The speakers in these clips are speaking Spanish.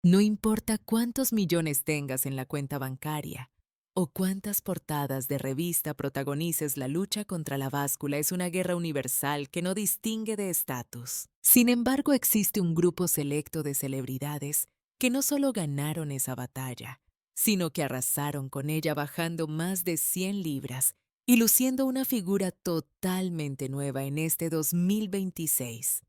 No importa cuántos millones tengas en la cuenta bancaria o cuántas portadas de revista protagonices, la lucha contra la báscula es una guerra universal que no distingue de estatus. Sin embargo, existe un grupo selecto de celebridades que no solo ganaron esa batalla, sino que arrasaron con ella bajando más de 100 libras y luciendo una figura totalmente nueva en este 2026.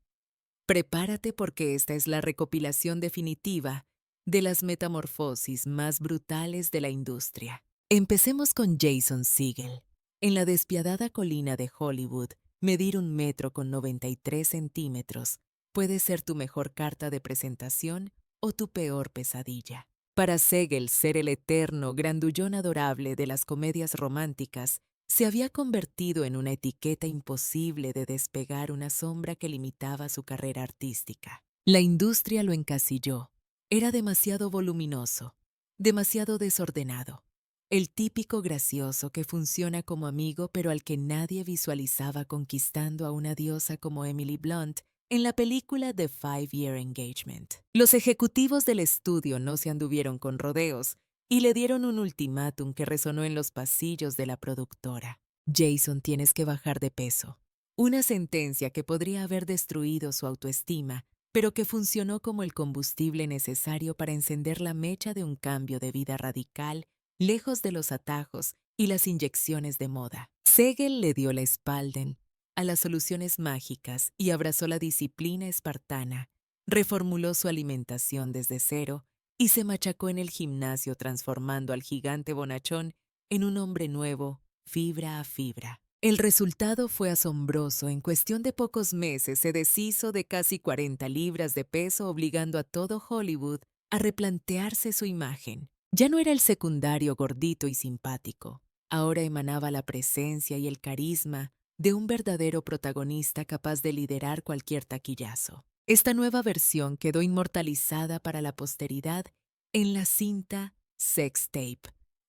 Prepárate porque esta es la recopilación definitiva de las metamorfosis más brutales de la industria. Empecemos con Jason Segel. En la despiadada colina de Hollywood, medir 1 metro con 93 centímetros puede ser tu mejor carta de presentación o tu peor pesadilla. Para Segel, ser el eterno grandullón adorable de las comedias románticas se había convertido en una etiqueta imposible de despegar, una sombra que limitaba su carrera artística. La industria lo encasilló. Era demasiado voluminoso, demasiado desordenado. El típico gracioso que funciona como amigo pero al que nadie visualizaba conquistando a una diosa como Emily Blunt en la película The Five-Year Engagement. Los ejecutivos del estudio no se anduvieron con rodeos y le dieron un ultimátum que resonó en los pasillos de la productora. Jason, tienes que bajar de peso. Una sentencia que podría haber destruido su autoestima, pero que funcionó como el combustible necesario para encender la mecha de un cambio de vida radical, lejos de los atajos y las inyecciones de moda. Segel le dio la espalda a las soluciones mágicas y abrazó la disciplina espartana, reformuló su alimentación desde cero y se machacó en el gimnasio, transformando al gigante bonachón en un hombre nuevo, fibra a fibra. El resultado fue asombroso. En cuestión de pocos meses se deshizo de casi 40 libras de peso, obligando a todo Hollywood a replantearse su imagen. Ya no era el secundario gordito y simpático. Ahora emanaba la presencia y el carisma de un verdadero protagonista capaz de liderar cualquier taquillazo. Esta nueva versión quedó inmortalizada para la posteridad en la cinta Sex Tape,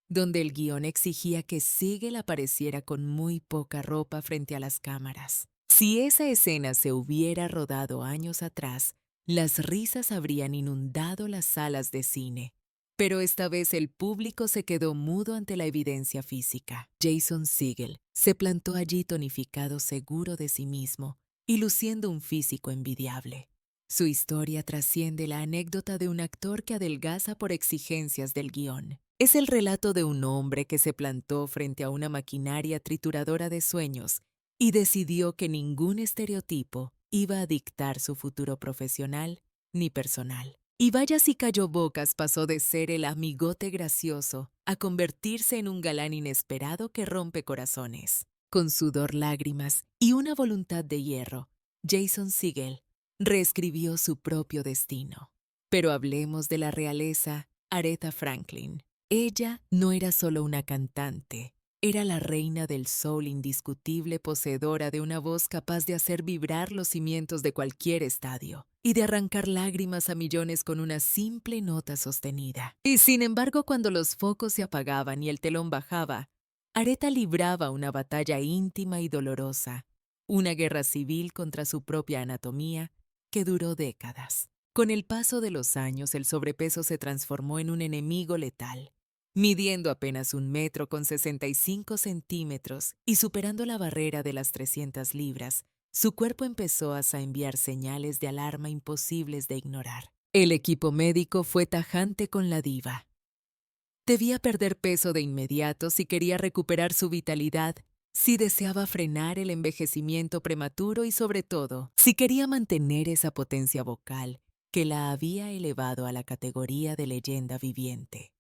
donde el guión exigía que Segel apareciera con muy poca ropa frente a las cámaras. Si esa escena se hubiera rodado años atrás, las risas habrían inundado las salas de cine. Pero esta vez el público se quedó mudo ante la evidencia física. Jason Segel se plantó allí tonificado, seguro de sí mismo y luciendo un físico envidiable. Su historia trasciende la anécdota de un actor que adelgaza por exigencias del guión. Es el relato de un hombre que se plantó frente a una maquinaria trituradora de sueños y decidió que ningún estereotipo iba a dictar su futuro profesional ni personal. Y vaya si cayó bocas, pasó de ser el amigote gracioso a convertirse en un galán inesperado que rompe corazones. Con sudor, lágrimas y una voluntad de hierro, Jason Segel reescribió su propio destino. Pero hablemos de la realeza Aretha Franklin. Ella no era solo una cantante, era la reina del soul indiscutible, poseedora de una voz capaz de hacer vibrar los cimientos de cualquier estadio y de arrancar lágrimas a millones con una simple nota sostenida. Y sin embargo, cuando los focos se apagaban y el telón bajaba, Aretha libraba una batalla íntima y dolorosa, una guerra civil contra su propia anatomía que duró décadas. Con el paso de los años, el sobrepeso se transformó en un enemigo letal. Midiendo apenas 1 metro con 65 centímetros y superando la barrera de las 300 libras, su cuerpo empezó a enviar señales de alarma imposibles de ignorar. El equipo médico fue tajante con la diva. Debía perder peso de inmediato si quería recuperar su vitalidad, si deseaba frenar el envejecimiento prematuro y, sobre todo, si quería mantener esa potencia vocal que la había elevado a la categoría de leyenda viviente.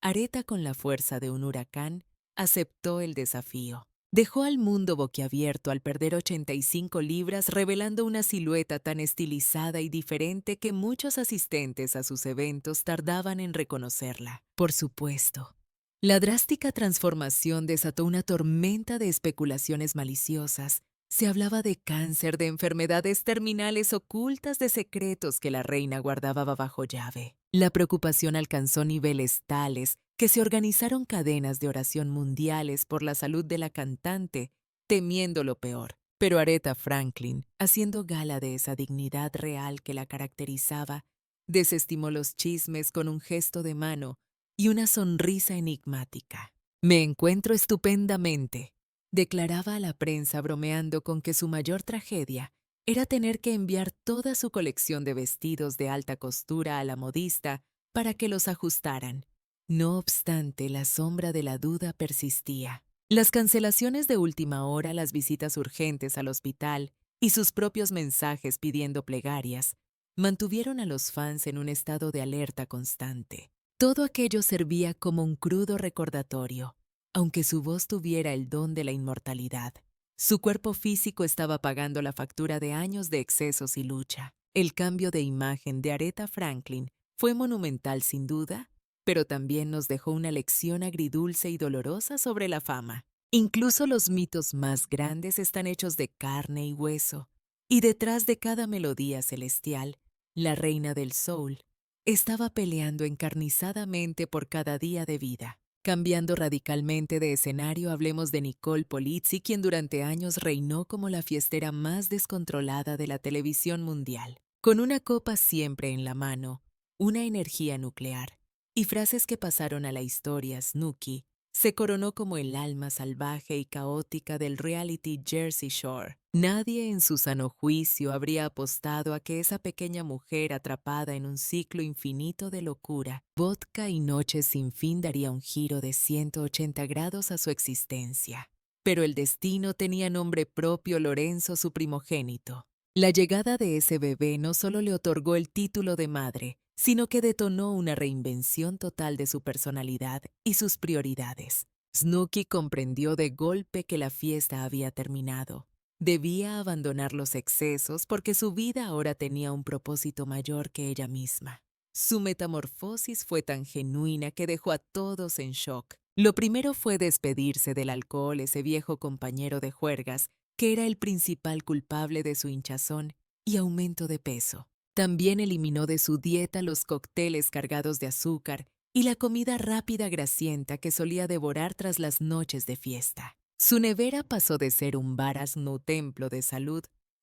Aretha, con la fuerza de un huracán, aceptó el desafío. Dejó al mundo boquiabierto al perder 85 libras, revelando una silueta tan estilizada y diferente que muchos asistentes a sus eventos tardaban en reconocerla. Por supuesto, la drástica transformación desató una tormenta de especulaciones maliciosas. Se hablaba de cáncer, de enfermedades terminales ocultas, de secretos que la reina guardaba bajo llave. La preocupación alcanzó niveles tales que se organizaron cadenas de oración mundiales por la salud de la cantante, temiendo lo peor. Pero Aretha Franklin, haciendo gala de esa dignidad real que la caracterizaba, Desestimó los chismes con un gesto de mano y una sonrisa enigmática. «Me encuentro estupendamente», declaraba a la prensa bromeando con que su mayor tragedia era tener que enviar toda su colección de vestidos de alta costura a la modista para que los ajustaran. No obstante, la sombra de la duda persistía. Las cancelaciones de última hora, las visitas urgentes al hospital y sus propios mensajes pidiendo plegarias mantuvieron a los fans en un estado de alerta constante. Todo aquello servía como un crudo recordatorio, aunque su voz tuviera el don de la inmortalidad. Su cuerpo físico estaba pagando la factura de años de excesos y lucha. El cambio de imagen de Aretha Franklin fue monumental sin duda, pero también nos dejó una lección agridulce y dolorosa sobre la fama. Incluso los mitos más grandes están hechos de carne y hueso, y detrás de cada melodía celestial, la reina del soul estaba peleando encarnizadamente por cada día de vida. Cambiando radicalmente de escenario, hablemos de Nicole Polizzi, quien durante años reinó como la fiestera más descontrolada de la televisión mundial. Con una copa siempre en la mano, una energía nuclear y frases que pasaron a la historia, Snooki se coronó como el alma salvaje y caótica del reality Jersey Shore. Nadie en su sano juicio habría apostado a que esa pequeña mujer atrapada en un ciclo infinito de locura, vodka y noches sin fin daría un giro de 180 grados a su existencia. Pero el destino tenía nombre propio: Lorenzo, su primogénito. La llegada de ese bebé no solo le otorgó el título de madre, sino que detonó una reinvención total de su personalidad y sus prioridades. Snooki comprendió de golpe que la fiesta había terminado. Debía abandonar los excesos porque su vida ahora tenía un propósito mayor que ella misma. Su metamorfosis fue tan genuina que dejó a todos en shock. Lo primero fue despedirse del alcohol, ese viejo compañero de juergas, que era el principal culpable de su hinchazón y aumento de peso. También eliminó de su dieta los cócteles cargados de azúcar y la comida rápida grasienta que solía devorar tras las noches de fiesta. Su nevera pasó de ser un varasno templo de salud,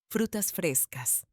frutas frescas,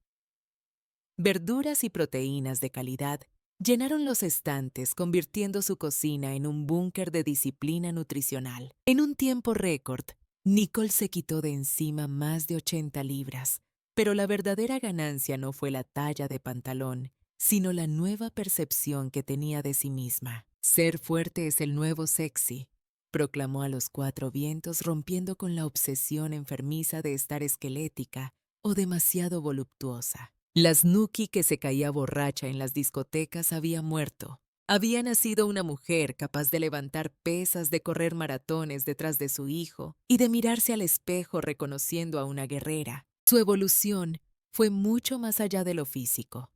verduras y proteínas de calidad llenaron los estantes, convirtiendo su cocina en un búnker de disciplina nutricional. En un tiempo récord, Nicole se quitó de encima más de 80 libras, pero la verdadera ganancia no fue la talla de pantalón, sino la nueva percepción que tenía de sí misma. Ser fuerte es el nuevo sexy, proclamó a los cuatro vientos, rompiendo con la obsesión enfermiza de estar esquelética o demasiado voluptuosa. La Snooki que se caía borracha en las discotecas había muerto. Había nacido una mujer capaz de levantar pesas, de correr maratones detrás de su hijo y de mirarse al espejo reconociendo a una guerrera. Su evolución fue mucho más allá de lo físico.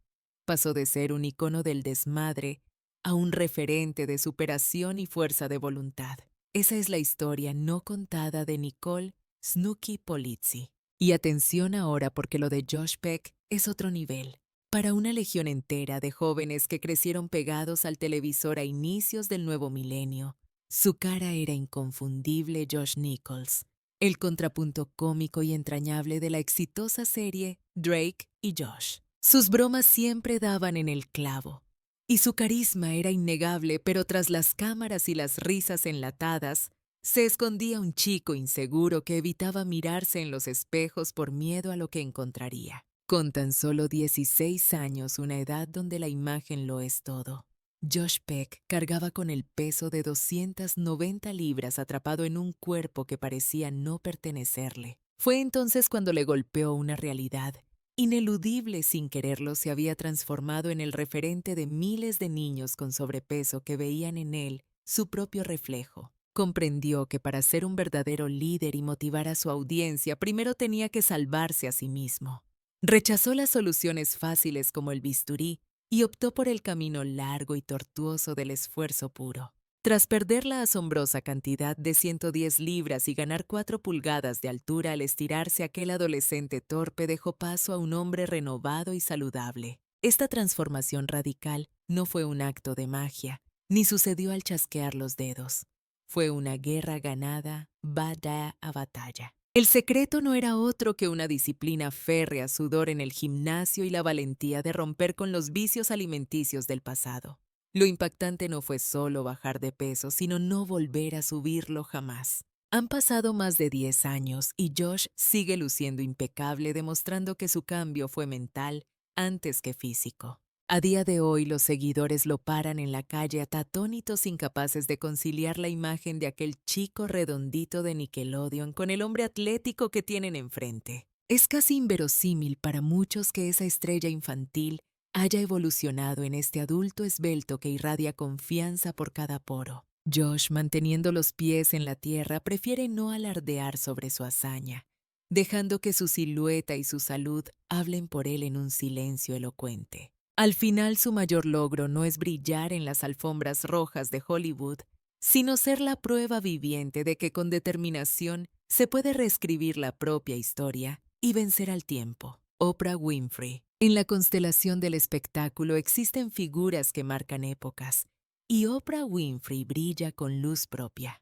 Pasó de ser un icono del desmadre a un referente de superación y fuerza de voluntad. Esa es la historia no contada de Nicole Snooki Polizzi. Y atención ahora, porque lo de Josh Peck es otro nivel. Para una legión entera de jóvenes que crecieron pegados al televisor a inicios del nuevo milenio, su cara era inconfundible. Josh Nichols, el contrapunto cómico y entrañable de la exitosa serie Drake y Josh. Sus bromas siempre daban en el clavo, y su carisma era innegable, pero tras las cámaras y las risas enlatadas, se escondía un chico inseguro que evitaba mirarse en los espejos por miedo a lo que encontraría. Con tan solo 16 años, una edad donde la imagen lo es todo, Josh Peck cargaba con el peso de 290 libras atrapado en un cuerpo que parecía no pertenecerle. Fue entonces cuando le golpeó una realidad ineludible. Sin quererlo, se había transformado en el referente de miles de niños con sobrepeso que veían en él su propio reflejo. Comprendió que para ser un verdadero líder y motivar a su audiencia, primero tenía que salvarse a sí mismo. Rechazó las soluciones fáciles como el bisturí y optó por el camino largo y tortuoso del esfuerzo puro. Tras perder la asombrosa cantidad de 110 libras y ganar 4 pulgadas de altura al estirarse, aquel adolescente torpe dejó paso a un hombre renovado y saludable. Esta transformación radical no fue un acto de magia, ni sucedió al chasquear los dedos. Fue una guerra ganada, batalla a batalla. El secreto no era otro que una disciplina férrea, sudor en el gimnasio y la valentía de romper con los vicios alimenticios del pasado. Lo impactante no fue solo bajar de peso, sino no volver a subirlo jamás. Han pasado más de 10 años y Josh sigue luciendo impecable, demostrando que su cambio fue mental antes que físico. A día de hoy, los seguidores lo paran en la calle atónitos, incapaces de conciliar la imagen de aquel chico redondito de Nickelodeon con el hombre atlético que tienen enfrente. Es casi inverosímil para muchos que esa estrella infantil haya evolucionado en este adulto esbelto que irradia confianza por cada poro. Josh, manteniendo los pies en la tierra, prefiere no alardear sobre su hazaña, dejando que su silueta y su salud hablen por él en un silencio elocuente. Al final, su mayor logro no es brillar en las alfombras rojas de Hollywood, sino ser la prueba viviente de que con determinación se puede reescribir la propia historia y vencer al tiempo. Oprah Winfrey. En la constelación del espectáculo existen figuras que marcan épocas, y Oprah Winfrey brilla con luz propia.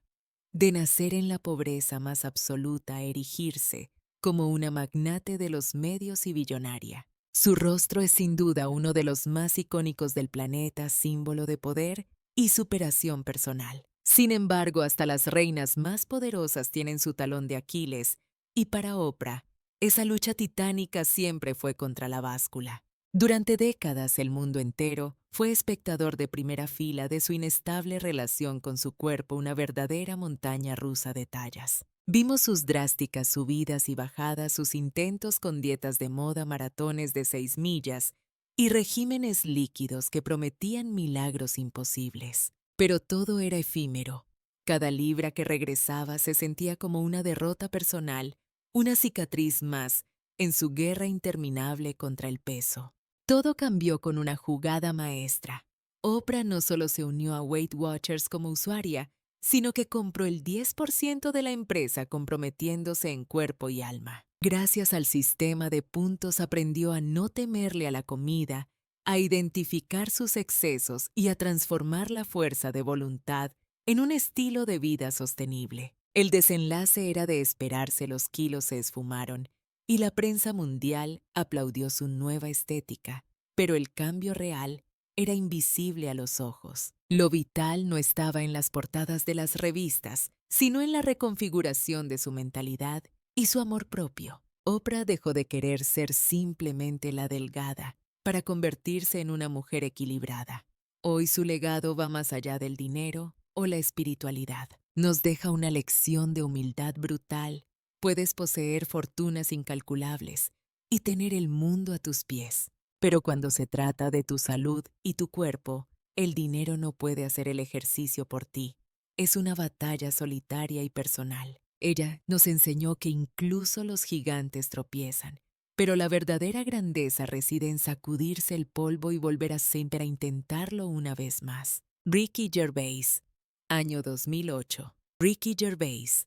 De nacer en la pobreza más absoluta a erigirse como una magnate de los medios y billonaria. Su rostro es sin duda uno de los más icónicos del planeta, símbolo de poder y superación personal. Sin embargo, hasta las reinas más poderosas tienen su talón de Aquiles, y para Oprah, esa lucha titánica siempre fue contra la báscula. Durante décadas, el mundo entero fue espectador de primera fila de su inestable relación con su cuerpo, una verdadera montaña rusa de tallas. Vimos sus drásticas subidas y bajadas, sus intentos con dietas de moda, maratones de 6 millas y regímenes líquidos que prometían milagros imposibles. Pero todo era efímero. Cada libra que regresaba se sentía como una derrota personal, una cicatriz más en su guerra interminable contra el peso. Todo cambió con una jugada maestra. Oprah no solo se unió a Weight Watchers como usuaria, sino que compró el 10% de la empresa, comprometiéndose en cuerpo y alma. Gracias al sistema de puntos aprendió a no temerle a la comida, a identificar sus excesos y a transformar la fuerza de voluntad en un estilo de vida sostenible. El desenlace era de esperarse, los kilos se esfumaron y la prensa mundial aplaudió su nueva estética, pero el cambio real era invisible a los ojos. Lo vital no estaba en las portadas de las revistas, sino en la reconfiguración de su mentalidad y su amor propio. Oprah dejó de querer ser simplemente la delgada para convertirse en una mujer equilibrada. Hoy su legado va más allá del dinero o la espiritualidad. Nos deja una lección de humildad brutal. Puedes poseer fortunas incalculables y tener el mundo a tus pies. Pero cuando se trata de tu salud y tu cuerpo, el dinero no puede hacer el ejercicio por ti. Es una batalla solitaria y personal. Ella nos enseñó que incluso los gigantes tropiezan, pero la verdadera grandeza reside en sacudirse el polvo y volver a siempre a intentarlo una vez más. Ricky Gervais, año 2008. Ricky Gervais.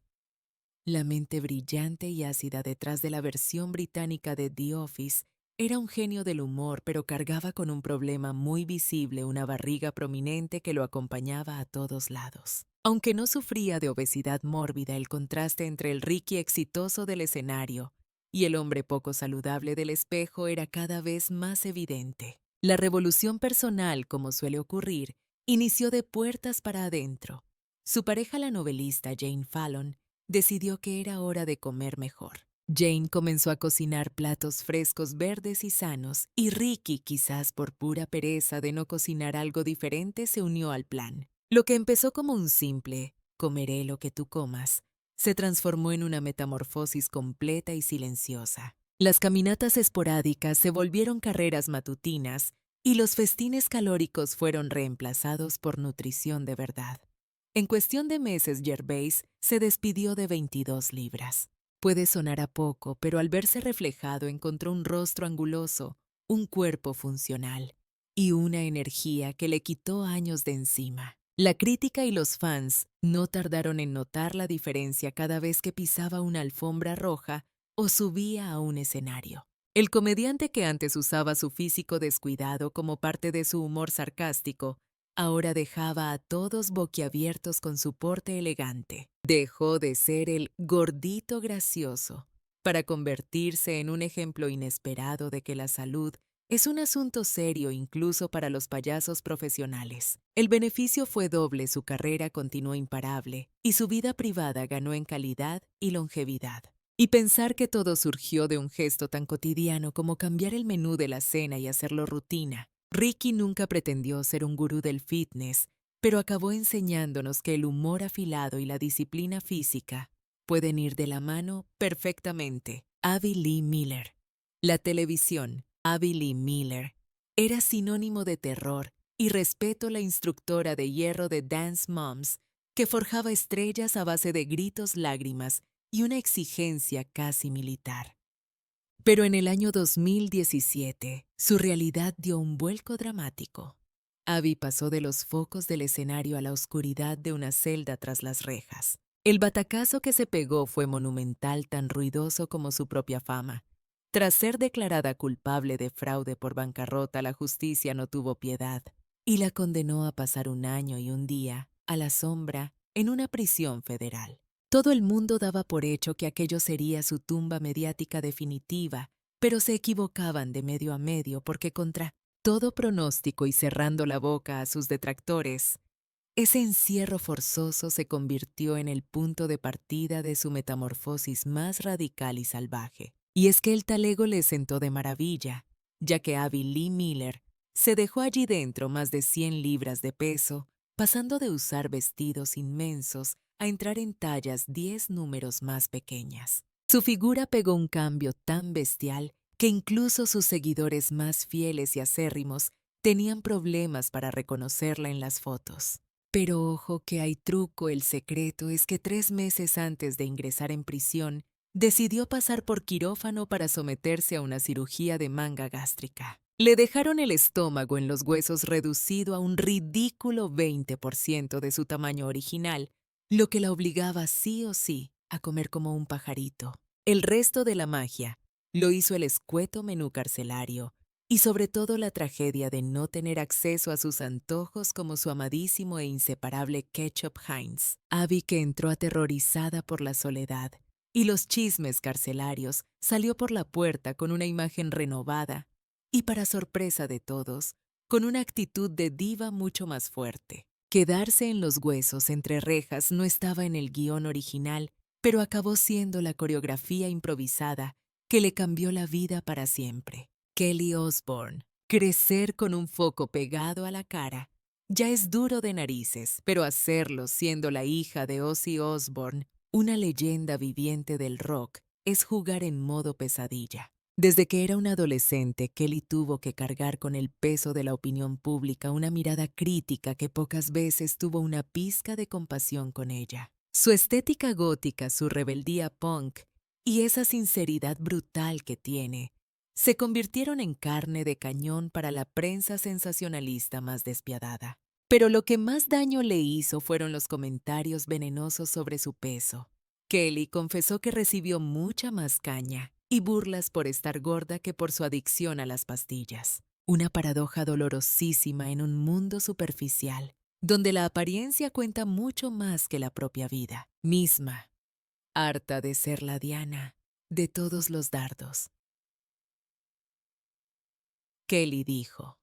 La mente brillante y ácida detrás de la versión británica de The Office era un genio del humor, pero cargaba con un problema muy visible, una barriga prominente que lo acompañaba a todos lados. Aunque no sufría de obesidad mórbida, el contraste entre el Ricky exitoso del escenario y el hombre poco saludable del espejo era cada vez más evidente. La revolución personal, como suele ocurrir, inició de puertas para adentro. Su pareja, la novelista Jane Fallon, decidió que era hora de comer mejor. Jane comenzó a cocinar platos frescos, verdes y sanos, y Ricky, quizás por pura pereza de no cocinar algo diferente, se unió al plan. Lo que empezó como un simple «comeré lo que tú comas», se transformó en una metamorfosis completa y silenciosa. Las caminatas esporádicas se volvieron carreras matutinas y los festines calóricos fueron reemplazados por nutrición de verdad. En cuestión de meses, Gervais se despidió de 22 libras. Puede sonar a poco, pero al verse reflejado encontró un rostro anguloso, un cuerpo funcional y una energía que le quitó años de encima. La crítica y los fans no tardaron en notar la diferencia cada vez que pisaba una alfombra roja o subía a un escenario. El comediante, que antes usaba su físico descuidado como parte de su humor sarcástico, ahora dejaba a todos boquiabiertos con su porte elegante. Dejó de ser el gordito gracioso para convertirse en un ejemplo inesperado de que la salud es un asunto serio incluso para los payasos profesionales. El beneficio fue doble, su carrera continuó imparable y su vida privada ganó en calidad y longevidad. Y pensar que todo surgió de un gesto tan cotidiano como cambiar el menú de la cena y hacerlo rutina. Ricky nunca pretendió ser un gurú del fitness, pero acabó enseñándonos que el humor afilado y la disciplina física pueden ir de la mano perfectamente. Abby Lee Miller. La televisión, Abby Lee Miller, era sinónimo de terror y respeto a la instructora de hierro de Dance Moms, que forjaba estrellas a base de gritos, lágrimas y una exigencia casi militar. Pero en el año 2017, su realidad dio un vuelco dramático. Abby pasó de los focos del escenario a la oscuridad de una celda tras las rejas. El batacazo que se pegó fue monumental, tan ruidoso como su propia fama. Tras ser declarada culpable de fraude por bancarrota, la justicia no tuvo piedad y la condenó a pasar un año y un día a la sombra en una prisión federal. Todo el mundo daba por hecho que aquello sería su tumba mediática definitiva, pero se equivocaban de medio a medio porque contra todo pronóstico y cerrando la boca a sus detractores, ese encierro forzoso se convirtió en el punto de partida de su metamorfosis más radical y salvaje. Y es que el talego le sentó de maravilla, ya que Abby Lee Miller se dejó allí dentro más de 100 libras de peso, pasando de usar vestidos inmensos a entrar en tallas 10 números más pequeñas. Su figura pegó un cambio tan bestial que incluso sus seguidores más fieles y acérrimos tenían problemas para reconocerla en las fotos. Pero ojo que hay truco, el secreto es que 3 meses antes de ingresar en prisión, decidió pasar por quirófano para someterse a una cirugía de manga gástrica. Le dejaron el estómago en los huesos reducido a un ridículo 20% de su tamaño original, lo que la obligaba sí o sí a comer como un pajarito. El resto de la magia lo hizo el escueto menú carcelario y sobre todo la tragedia de no tener acceso a sus antojos como su amadísimo e inseparable ketchup Heinz. Abby, que entró aterrorizada por la soledad y los chismes carcelarios, salió por la puerta con una imagen renovada y, para sorpresa de todos, con una actitud de diva mucho más fuerte. Quedarse en los huesos entre rejas no estaba en el guión original, pero acabó siendo la coreografía improvisada que le cambió la vida para siempre. Kelly Osbourne. Crecer con un foco pegado a la cara ya es duro de narices, pero hacerlo siendo la hija de Ozzy Osbourne, una leyenda viviente del rock, es jugar en modo pesadilla. Desde que era una adolescente, Kelly tuvo que cargar con el peso de la opinión pública, una mirada crítica que pocas veces tuvo una pizca de compasión con ella. Su estética gótica, su rebeldía punk y esa sinceridad brutal que tiene, se convirtieron en carne de cañón para la prensa sensacionalista más despiadada. Pero lo que más daño le hizo fueron los comentarios venenosos sobre su peso. Kelly confesó que recibió mucha más caña y burlas por estar gorda que por su adicción a las pastillas. Una paradoja dolorosísima en un mundo superficial, donde la apariencia cuenta mucho más que la propia vida misma. Harta de ser la diana de todos los dardos, Kelly dijo: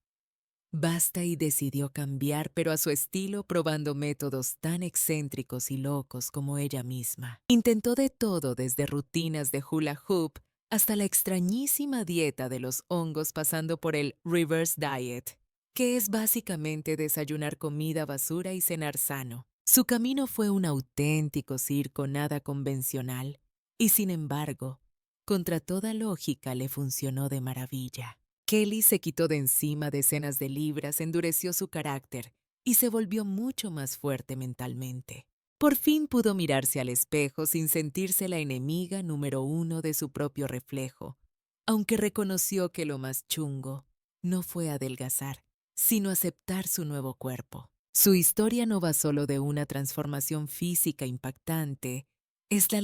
basta, y decidió cambiar, pero a su estilo, probando métodos tan excéntricos y locos como ella misma. Intentó de todo, desde rutinas de hula hoop hasta la extrañísima dieta de los hongos, pasando por el reverse diet, que es básicamente desayunar comida basura y cenar sano. Su camino fue un auténtico circo, nada convencional, y sin embargo, contra toda lógica, le funcionó de maravilla. Kelly se quitó de encima decenas de libras, endureció su carácter y se volvió mucho más fuerte mentalmente. Por fin pudo mirarse al espejo sin sentirse la enemiga número 1 de su propio reflejo, aunque reconoció que lo más chungo no fue adelgazar, sino aceptar su nuevo cuerpo. Su historia no va solo de una transformación física impactante, es la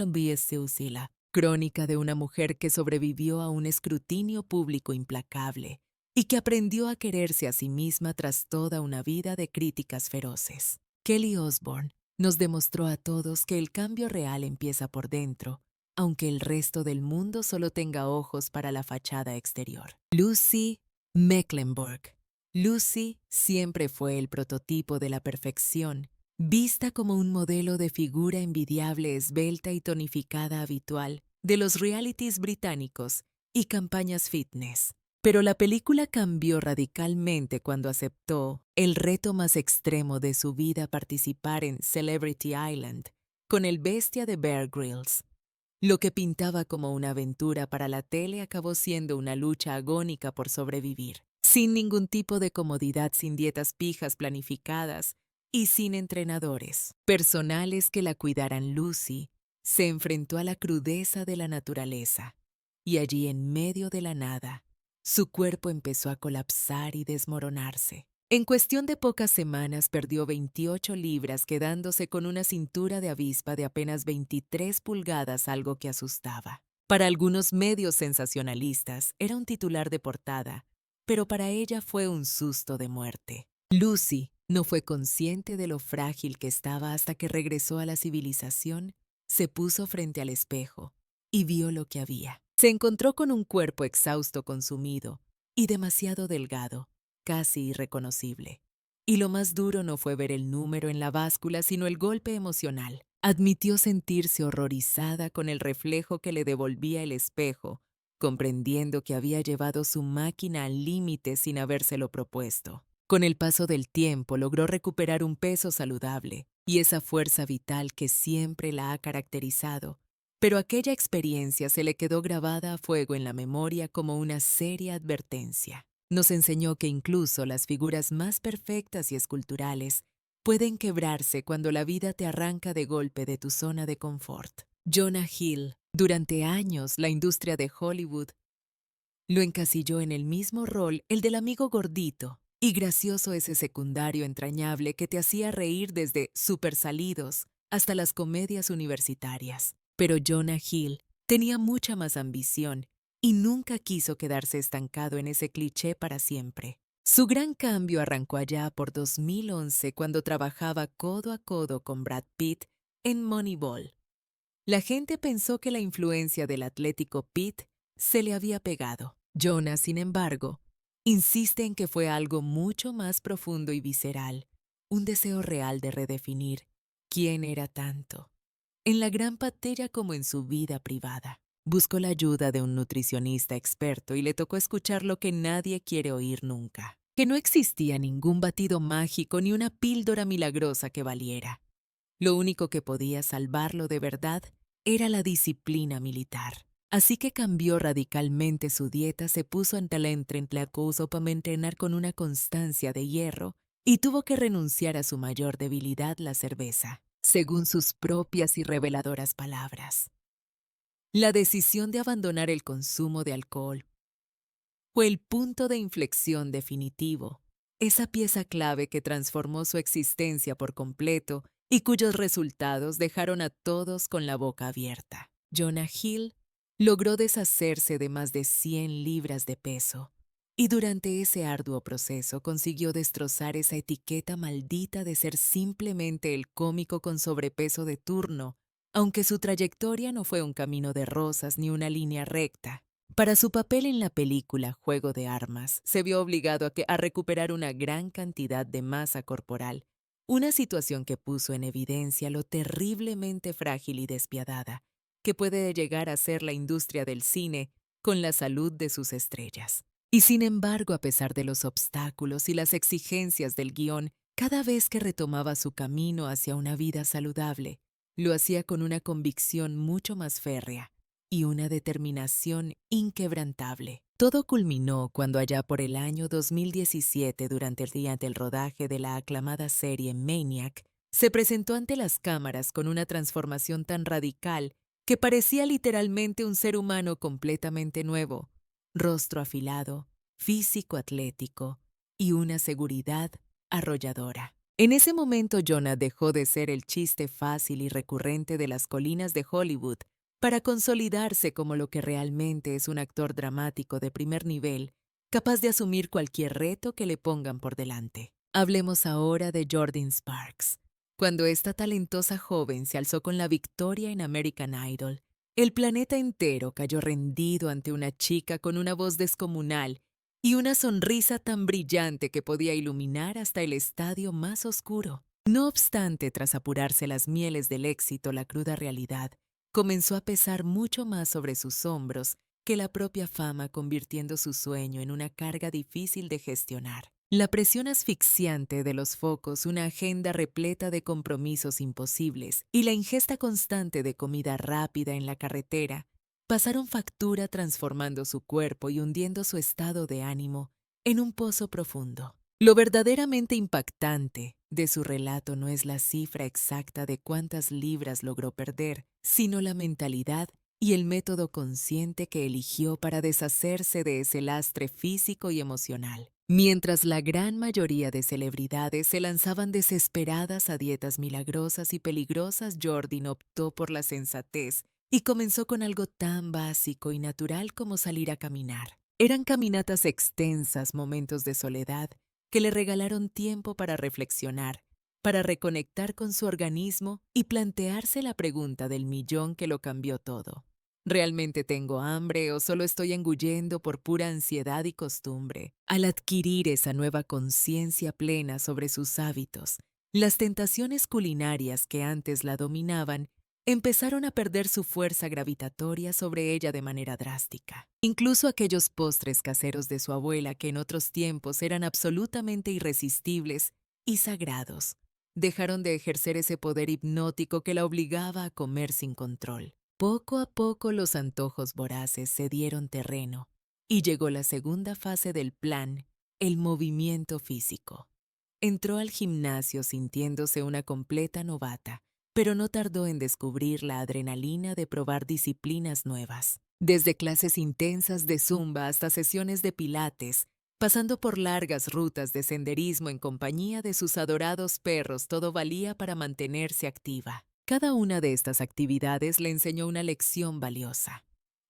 crónica de una mujer que sobrevivió a un escrutinio público implacable, y que aprendió a quererse a sí misma tras toda una vida de críticas feroces. Kelly Osbourne nos demostró a todos que el cambio real empieza por dentro, aunque el resto del mundo solo tenga ojos para la fachada exterior. Lucy Mecklenburg. Lucy siempre fue el prototipo de la perfección, vista como un modelo de figura envidiable, esbelta y tonificada habitual de los realities británicos y campañas fitness. Pero la película cambió radicalmente cuando aceptó el reto más extremo de su vida: participar en Celebrity Island con el bestia de Bear Grylls. Lo que pintaba como una aventura para la tele acabó siendo una lucha agónica por sobrevivir, sin ningún tipo de comodidad, sin dietas fijas planificadas y sin entrenadores personales que la cuidaran. Lucy se enfrentó a la crudeza de la naturaleza y allí, en medio de la nada, su cuerpo empezó a colapsar y desmoronarse. En cuestión de pocas semanas perdió 28 libras, quedándose con una cintura de avispa de apenas 23 pulgadas, algo que asustaba. Para algunos medios sensacionalistas era un titular de portada, pero para ella fue un susto de muerte. Lucy no fue consciente de lo frágil que estaba hasta que regresó a la civilización, se puso frente al espejo y vio lo que había. Se encontró con un cuerpo exhausto, consumido y demasiado delgado, casi irreconocible. Y lo más duro no fue ver el número en la báscula, sino el golpe emocional. Admitió sentirse horrorizada con el reflejo que le devolvía el espejo, comprendiendo que había llevado su máquina al límite sin habérselo propuesto. Con el paso del tiempo logró recuperar un peso saludable y esa fuerza vital que siempre la ha caracterizado, pero aquella experiencia se le quedó grabada a fuego en la memoria como una seria advertencia. Nos enseñó que incluso las figuras más perfectas y esculturales pueden quebrarse cuando la vida te arranca de golpe de tu zona de confort. Jonah Hill. Durante años, la industria de Hollywood lo encasilló en el mismo rol, el del amigo gordito y gracioso, ese secundario entrañable que te hacía reír desde Super Salidos hasta las comedias universitarias. Pero Jonah Hill tenía mucha más ambición y nunca quiso quedarse estancado en ese cliché para siempre. Su gran cambio arrancó allá por 2011, cuando trabajaba codo a codo con Brad Pitt en Moneyball. La gente pensó que la influencia del atlético Pitt se le había pegado. Jonah, sin embargo, insiste en que fue algo mucho más profundo y visceral, un deseo real de redefinir quién era tanto, en la gran pantalla como en su vida privada. Buscó la ayuda de un nutricionista experto y le tocó escuchar lo que nadie quiere oír nunca: que no existía ningún batido mágico ni una píldora milagrosa que valiera. Lo único que podía salvarlo de verdad era la disciplina militar. Así que cambió radicalmente su dieta, se puso ante la entrenamiento para entrenar con una constancia de hierro y tuvo que renunciar a su mayor debilidad, la cerveza, según sus propias y reveladoras palabras. La decisión de abandonar el consumo de alcohol fue el punto de inflexión definitivo, esa pieza clave que transformó su existencia por completo y cuyos resultados dejaron a todos con la boca abierta. Jonah Hill logró deshacerse de más de 100 libras de peso y durante ese arduo proceso consiguió destrozar esa etiqueta maldita de ser simplemente el cómico con sobrepeso de turno, aunque su trayectoria no fue un camino de rosas ni una línea recta. Para su papel en la película Juego de Armas, se vio obligado a recuperar una gran cantidad de masa corporal, una situación que puso en evidencia lo terriblemente frágil y despiadada que puede llegar a ser la industria del cine con la salud de sus estrellas. Y sin embargo, a pesar de los obstáculos y las exigencias del guión, cada vez que retomaba su camino hacia una vida saludable, lo hacía con una convicción mucho más férrea y una determinación inquebrantable. Todo culminó cuando allá por el año 2017, durante el día del rodaje de la aclamada serie Maniac, se presentó ante las cámaras con una transformación tan radical que parecía literalmente un ser humano completamente nuevo: rostro afilado, físico atlético y una seguridad arrolladora. En ese momento Jonah dejó de ser el chiste fácil y recurrente de las colinas de Hollywood para consolidarse como lo que realmente es: un actor dramático de primer nivel capaz de asumir cualquier reto que le pongan por delante. Hablemos ahora de Jordin Sparks. Cuando esta talentosa joven se alzó con la victoria en American Idol, el planeta entero cayó rendido ante una chica con una voz descomunal y una sonrisa tan brillante que podía iluminar hasta el estadio más oscuro. No obstante, tras apurarse las mieles del éxito, la cruda realidad comenzó a pesar mucho más sobre sus hombros que la propia fama, convirtiendo su sueño en una carga difícil de gestionar. La presión asfixiante de los focos, una agenda repleta de compromisos imposibles y la ingesta constante de comida rápida en la carretera pasaron factura, transformando su cuerpo y hundiendo su estado de ánimo en un pozo profundo. Lo verdaderamente impactante de su relato no es la cifra exacta de cuántas libras logró perder, sino la mentalidad y el método consciente que eligió para deshacerse de ese lastre físico y emocional. Mientras la gran mayoría de celebridades se lanzaban desesperadas a dietas milagrosas y peligrosas, Jordin optó por la sensatez y comenzó con algo tan básico y natural como salir a caminar. Eran caminatas extensas, momentos de soledad, que le regalaron tiempo para reflexionar, para reconectar con su organismo y plantearse la pregunta del millón que lo cambió todo. ¿Realmente tengo hambre o solo estoy engullendo por pura ansiedad y costumbre? Al adquirir esa nueva conciencia plena sobre sus hábitos, las tentaciones culinarias que antes la dominaban empezaron a perder su fuerza gravitatoria sobre ella de manera drástica. Incluso aquellos postres caseros de su abuela, que en otros tiempos eran absolutamente irresistibles y sagrados, dejaron de ejercer ese poder hipnótico que la obligaba a comer sin control. Poco a poco los antojos voraces cedieron terreno y llegó la segunda fase del plan, el movimiento físico. Entró al gimnasio sintiéndose una completa novata, pero no tardó en descubrir la adrenalina de probar disciplinas nuevas. Desde clases intensas de zumba hasta sesiones de pilates, pasando por largas rutas de senderismo en compañía de sus adorados perros, todo valía para mantenerse activa. Cada una de estas actividades le enseñó una lección valiosa.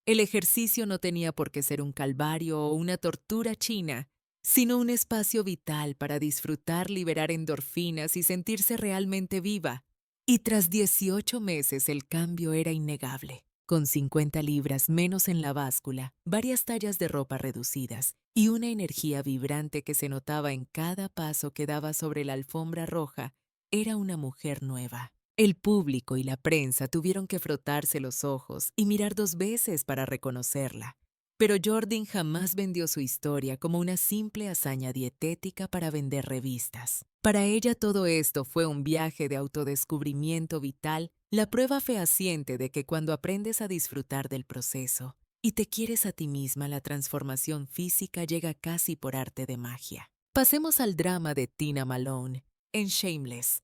El ejercicio no tenía por qué ser un calvario o una tortura china, sino un espacio vital para disfrutar, liberar endorfinas y sentirse realmente viva. Y tras 18 meses el cambio era innegable. Con 50 libras menos en la báscula, varias tallas de ropa reducidas y una energía vibrante que se notaba en cada paso que daba sobre la alfombra roja, era una mujer nueva. El público y la prensa tuvieron que frotarse los ojos y mirar 2 veces para reconocerla. Pero Jordin jamás vendió su historia como una simple hazaña dietética para vender revistas. Para ella todo esto fue un viaje de autodescubrimiento vital, la prueba fehaciente de que cuando aprendes a disfrutar del proceso y te quieres a ti misma, la transformación física llega casi por arte de magia. Pasemos al drama de Tina Malone en Shameless.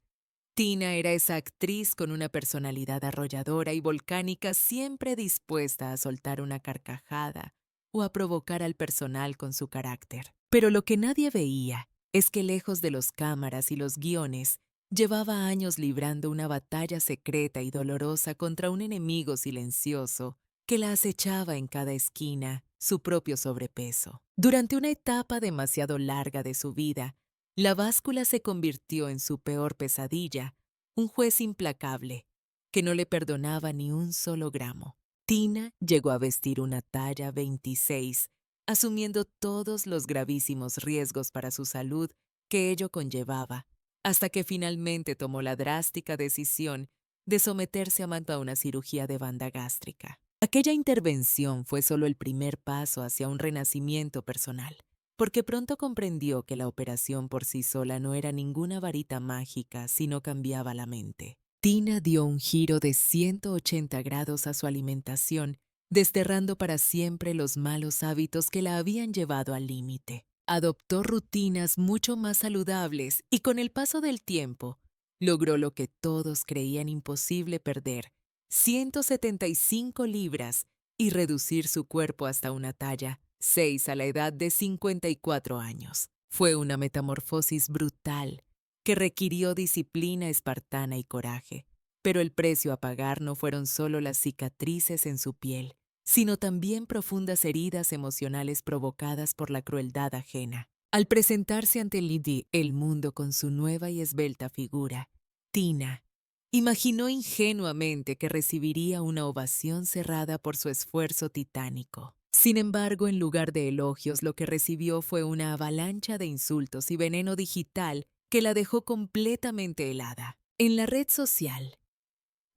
Tina era esa actriz con una personalidad arrolladora y volcánica, siempre dispuesta a soltar una carcajada o a provocar al personal con su carácter. Pero lo que nadie veía es que lejos de los cámaras y los guiones, llevaba años librando una batalla secreta y dolorosa contra un enemigo silencioso que la acechaba en cada esquina, su propio sobrepeso. Durante una etapa demasiado larga de su vida, la báscula se convirtió en su peor pesadilla, un juez implacable que no le perdonaba ni un solo gramo. Tina llegó a vestir una talla 26, asumiendo todos los gravísimos riesgos para su salud que ello conllevaba, hasta que finalmente tomó la drástica decisión de someterse a una cirugía de banda gástrica. Aquella intervención fue solo el primer paso hacia un renacimiento personal, porque pronto comprendió que la operación por sí sola no era ninguna varita mágica, sino cambiaba la mente. Tina dio un giro de 180 grados a su alimentación, desterrando para siempre los malos hábitos que la habían llevado al límite. Adoptó rutinas mucho más saludables y con el paso del tiempo logró lo que todos creían imposible: perder 175 libras y reducir su cuerpo hasta una talla 6 a la edad de 54 años. Fue una metamorfosis brutal que requirió disciplina espartana y coraje, pero el precio a pagar no fueron solo las cicatrices en su piel, sino también profundas heridas emocionales provocadas por la crueldad ajena. Al presentarse ante Lydie el mundo con su nueva y esbelta figura, Tina imaginó ingenuamente que recibiría una ovación cerrada por su esfuerzo titánico. Sin embargo, en lugar de elogios, lo que recibió fue una avalancha de insultos y veneno digital que la dejó completamente helada. En la red social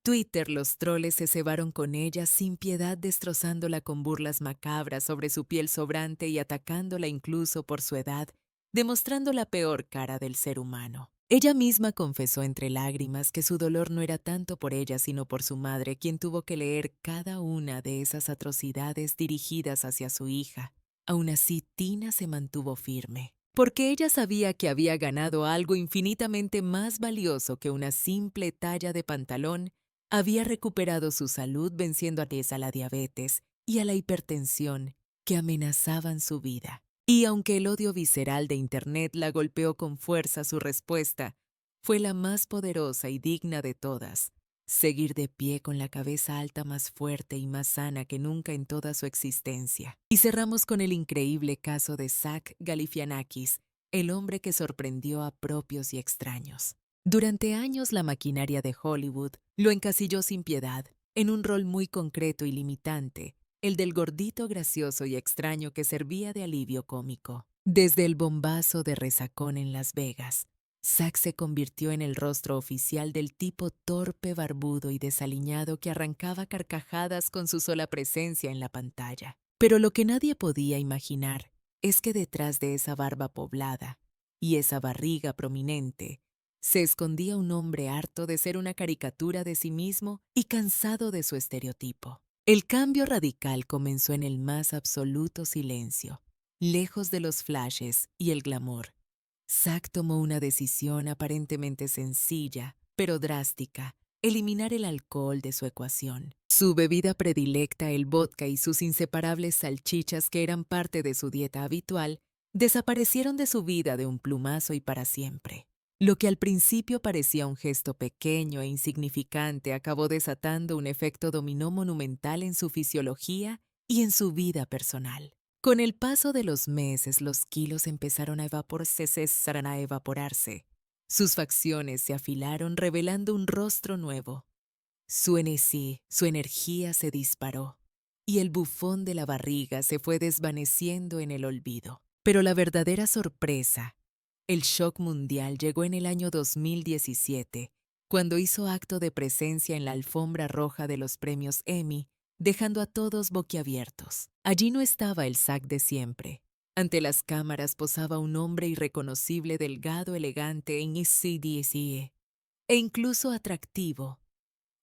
Twitter, los troles se cebaron con ella sin piedad, destrozándola con burlas macabras sobre su piel sobrante y atacándola incluso por su edad, demostrando la peor cara del ser humano. Ella misma confesó entre lágrimas que su dolor no era tanto por ella sino por su madre, quien tuvo que leer cada una de esas atrocidades dirigidas hacia su hija. Aún así, Tina se mantuvo firme, porque ella sabía que había ganado algo infinitamente más valioso que una simple talla de pantalón. Había recuperado su salud venciendo a la diabetes y a la hipertensión que amenazaban su vida. Y aunque el odio visceral de Internet la golpeó con fuerza, su respuesta fue la más poderosa y digna de todas: seguir de pie con la cabeza alta, más fuerte y más sana que nunca en toda su existencia. Y cerramos con el increíble caso de Zach Galifianakis, el hombre que sorprendió a propios y extraños. Durante años la maquinaria de Hollywood lo encasilló sin piedad en un rol muy concreto y limitante, el del gordito gracioso y extraño que servía de alivio cómico. Desde el bombazo de Resacón en Las Vegas, Zach se convirtió en el rostro oficial del tipo torpe, barbudo y desaliñado que arrancaba carcajadas con su sola presencia en la pantalla. Pero lo que nadie podía imaginar es que detrás de esa barba poblada y esa barriga prominente se escondía un hombre harto de ser una caricatura de sí mismo y cansado de su estereotipo. El cambio radical comenzó en el más absoluto silencio, lejos de los flashes y el glamour. Zach tomó una decisión aparentemente sencilla, pero drástica: eliminar el alcohol de su ecuación. Su bebida predilecta, el vodka, y sus inseparables salchichas, que eran parte de su dieta habitual, desaparecieron de su vida de un plumazo y para siempre. Lo que al principio parecía un gesto pequeño e insignificante acabó desatando un efecto dominó monumental en su fisiología y en su vida personal. Con el paso de los meses, los kilos empezaron a evaporarse. Sus facciones se afilaron, revelando un rostro nuevo. Su energía se disparó, y el bufón de la barriga se fue desvaneciendo en el olvido. Pero la verdadera sorpresa, el shock mundial, llegó en el año 2017, cuando hizo acto de presencia en la alfombra roja de los premios Emmy, dejando a todos boquiabiertos. Allí no estaba el Zach de siempre. Ante las cámaras posaba un hombre irreconocible, delgado, elegante e incluso atractivo,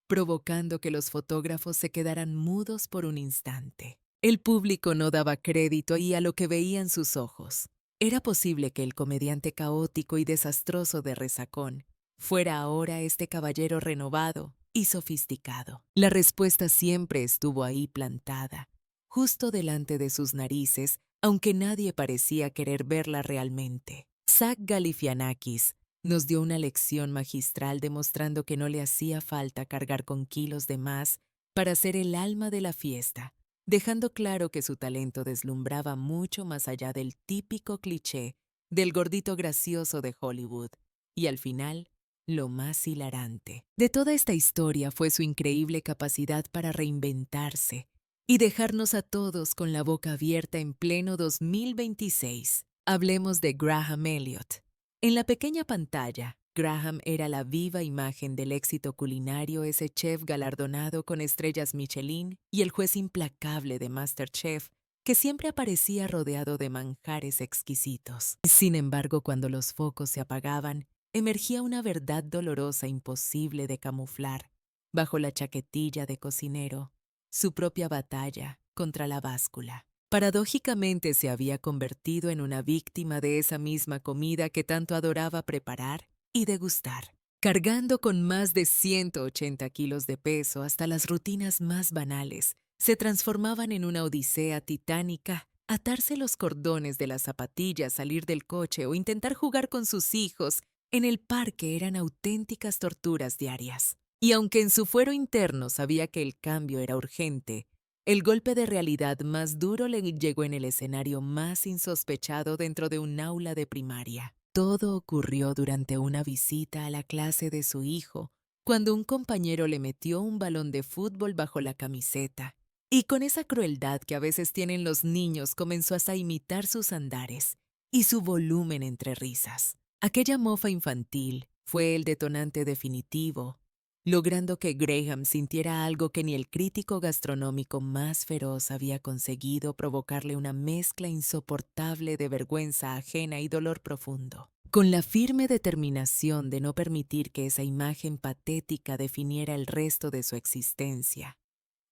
provocando que los fotógrafos se quedaran mudos por un instante. El público no daba crédito y a lo que veían sus ojos. ¿Era posible que el comediante caótico y desastroso de Resacón fuera ahora este caballero renovado y sofisticado? La respuesta siempre estuvo ahí plantada, justo delante de sus narices, aunque nadie parecía querer verla realmente. Zach Galifianakis nos dio una lección magistral, demostrando que no le hacía falta cargar con kilos de más para ser el alma de la fiesta, dejando claro que su talento deslumbraba mucho más allá del típico cliché del gordito gracioso de Hollywood. Y al final, lo más hilarante de toda esta historia fue su increíble capacidad para reinventarse y dejarnos a todos con la boca abierta en pleno 2026. Hablemos de Graham Elliott. En la pequeña pantalla, Graham era la viva imagen del éxito culinario, ese chef galardonado con estrellas Michelin y el juez implacable de MasterChef, que siempre aparecía rodeado de manjares exquisitos. Sin embargo, cuando los focos se apagaban, emergía una verdad dolorosa, imposible de camuflar, bajo la chaquetilla de cocinero: su propia batalla contra la báscula. Paradójicamente se había convertido en una víctima de esa misma comida que tanto adoraba preparar y degustar. Cargando con más de 180 kilos de peso, hasta las rutinas más banales se transformaban en una odisea titánica. Atarse los cordones de las zapatillas, salir del coche o intentar jugar con sus hijos en el parque eran auténticas torturas diarias. Y aunque en su fuero interno sabía que el cambio era urgente, El golpe de realidad más duro le llegó en el escenario más insospechado dentro de un aula de primaria. Todo ocurrió durante una visita a la clase de su hijo, cuando un compañero le metió un balón de fútbol bajo la camiseta. Y con esa crueldad que a veces tienen los niños comenzó a imitar sus andares y su volumen entre risas. Aquella mofa infantil fue el detonante definitivo, logrando que Graham sintiera algo que ni el crítico gastronómico más feroz había conseguido provocarle una mezcla insoportable de vergüenza ajena y dolor profundo. Con la firme determinación de no permitir que esa imagen patética definiera el resto de su existencia,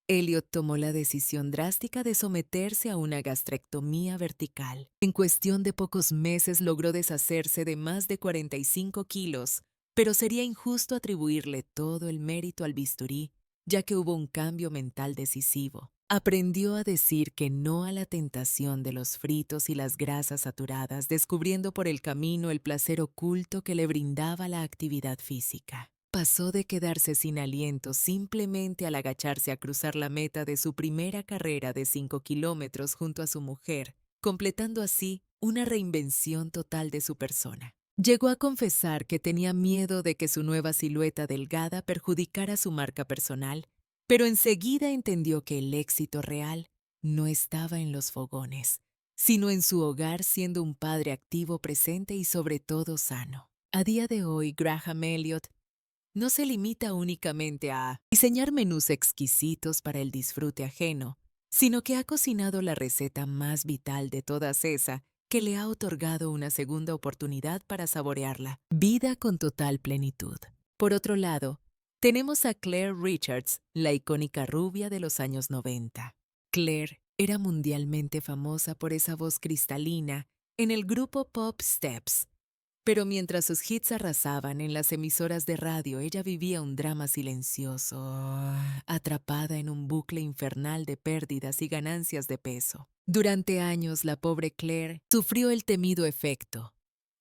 Elliot tomó la decisión drástica de someterse a una gastrectomía vertical. En cuestión de pocos meses logró deshacerse de más de 45 kilos, pero sería injusto atribuirle todo el mérito al bisturí, ya que hubo un cambio mental decisivo. Aprendió a decir que no a la tentación de los fritos y las grasas saturadas, descubriendo por el camino el placer oculto que le brindaba la actividad física. Pasó de quedarse sin aliento simplemente al agacharse a cruzar la meta de su primera carrera de 5 kilómetros junto a su mujer, completando así una reinvención total de su persona. Llegó a confesar que tenía miedo de que su nueva silueta delgada perjudicara su marca personal, pero enseguida entendió que el éxito real no estaba en los fogones, sino en su hogar siendo un padre activo, presente y sobre todo sano. A día de hoy, Graham Elliot no se limita únicamente a diseñar menús exquisitos para el disfrute ajeno, sino que ha cocinado la receta más vital de todas esa que le ha otorgado una segunda oportunidad para saborearla, vida con total plenitud. Por otro lado, tenemos a Claire Richards, la icónica rubia de los años 90. Claire era mundialmente famosa por esa voz cristalina en el grupo pop Steps. Pero mientras sus hits arrasaban en las emisoras de radio, ella vivía un drama silencioso, atrapada en un bucle infernal de pérdidas y ganancias de peso. Durante años, la pobre Claire sufrió el temido efecto.